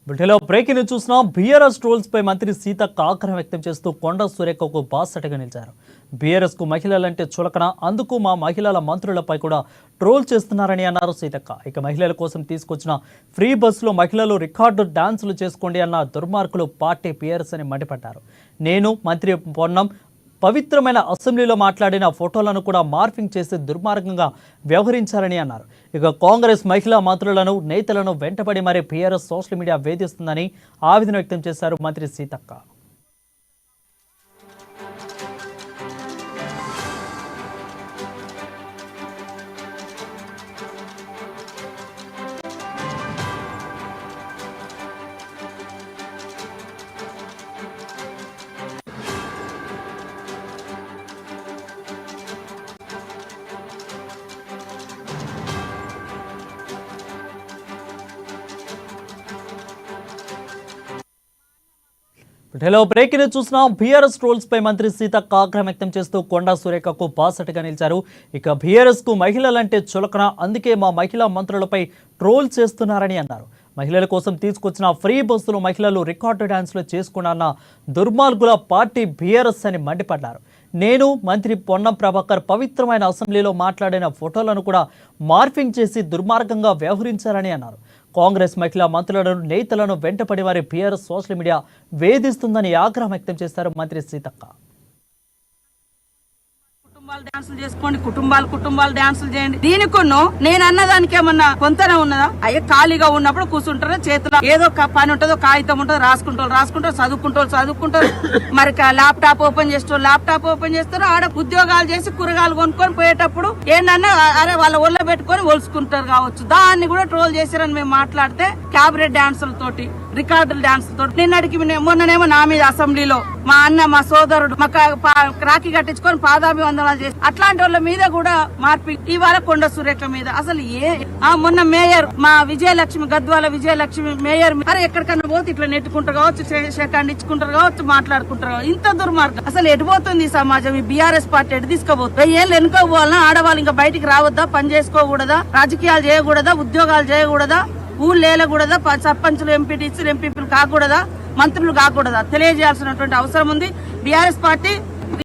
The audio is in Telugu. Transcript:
వీటిలో బ్రేకింగ్ చూసినాం. బీఆర్ఎస్ ట్రోల్స్ పై మంత్రి సీతక్క ఆగ్రహం వ్యక్తం చేస్తూ కొండ సురేఖకు బాసటగా నిలిచారు. బీఆర్ఎస్ కు మహిళలంటే చులకన, అందుకు మా మహిళల మంత్రులపై కూడా ట్రోల్ చేస్తున్నారని అన్నారు సీతక్క. ఇక మహిళల కోసం తీసుకొచ్చిన ఫ్రీ బస్సులో మహిళలు రికార్డు డాన్సులు చేసుకోండి అన్న దుర్మార్గులు పార్టీ బీఆర్ఎస్ అని మండిపడ్డారు. నేను మంత్రి పొన్నం పవిత్రమైన అసెంబ్లీలో మాట్లాడిన ఫోటోలను కూడా మార్ఫింగ్ చేసి దుర్మార్గంగా వ్యవహరించారని అన్నారు. ఇక కాంగ్రెస్ మహిళా మంత్రులను నేతలను వెంటబడి మరీ బీఆర్ఎస్ సోషల్ మీడియా వేధిస్తుందని ఆవేదన వ్యక్తం చేశారు మంత్రి సీతక్క. హలో బ్రేకింగ్ చూసినాం. బీఆర్ఎస్ ట్రోల్స్ పై మంత్రి సీతక్క ఆగ్రహం వ్యక్తం చేస్తూ కొండా సురేఖకు బాసటగా నిలిచారు. ఇక బీఆర్ఎస్ కు మహిళలంటే చులకన, అందుకే మా మహిళా మంత్రులపై ట్రోల్ చేస్తున్నారని అన్నారు. మహిళల కోసం తీసుకొచ్చిన ఫ్రీ బస్సులో మహిళలు రికార్డు డాన్స్లు చేసుకున్న దుర్మార్గుల పార్టీ బీఆర్ఎస్ అని మండిపడ్డారు. నేను మంత్రి పొన్నం ప్రభాకర్ పవిత్రమైన అసెంబ్లీలో మాట్లాడిన ఫోటోలను కూడా మార్ఫింగ్ చేసి దుర్మార్గంగా వ్యవహరించారని అన్నారు. కాంగ్రెస్ మహిళా మంత్రులను నేతలను వెంటపడి వారి బీఆర్ఎస్ సోషల్ మీడియా వేధిస్తుందని ఆగ్రహం వ్యక్తం చేశారు మంత్రి సీతక్క. డాన్సులు చేసుకోండి, కుటుంబాలు డాన్సులు చేయండి. దీనికును నేను అన్నదానికి ఏమన్నా కొంతనే ఉన్నదా? అయ్యే ఖాళీగా ఉన్నప్పుడు కూర్చుంటారు, చేతిలో ఏదో పని ఉంటుందో కాగితం ఉంటుందో రాసుకుంటారు, చదువుకుంటారు. మరి ల్యాప్టాప్ ఓపెన్ చేస్తారు, ఆడ ఉద్యోగాలు చేసి కూరగాయలు కొనుక్కొని పోయేటప్పుడు ఏంటన్నా అరే వాళ్ళ ఒళ్ళో పెట్టుకొని ఒలుసుకుంటారు కావచ్చు. దాన్ని కూడా ట్రోల్ చేశారని మేము మాట్లాడితే క్యాబరెట్ డాన్సులతోటి, రికార్డుల డాన్సులతోటి నిన్నటికి మొన్ననేమో నా మీద అసెంబ్లీలో మా అన్న మా సోదరుడు రాఖీ కట్టించుకొని పాదాభివందనాలు చేసి అట్లాంటి వాళ్ళ మీద కూడా మార్పి. ఇవాళ కొండ సురేఖ మీద అసలు మొన్న మేయర్ మా విజయలక్ష్మి, గద్వాల విజయలక్ష్మి మేయర్ అరే ఎక్కడికన్నా పోతే ఇట్లా నెట్టుకుంటారు కావచ్చు, షేకాండ్ ఇచ్చుకుంటారు కావచ్చు, మాట్లాడుకుంటారు కావచ్చు. ఇంత దుర్మార్గం అసలు ఎటుపోతుంది ఈ సమాజం? ఈ బీఆర్ఎస్ పార్టీ ఎటు తీసుకుపోతుంది? ఏళ్ళు వెనుకోవాలన్నా ఆడవాళ్ళు ఇంకా బయటికి రావద్దా? పని చేసుకోకూడదా? రాజకీయాలు చేయకూడదా? ఉద్యోగాలు చేయకూడదా? ఊళ్ళు లేలకూడదా? సర్పంచులు, ఎంపీటీసీలు, ఎంపీపీలు కాకూడదా? మంత్రులు కాకూడదా? తెలియజేయాల్సినటువంటి అవసరం ఉంది. BRS party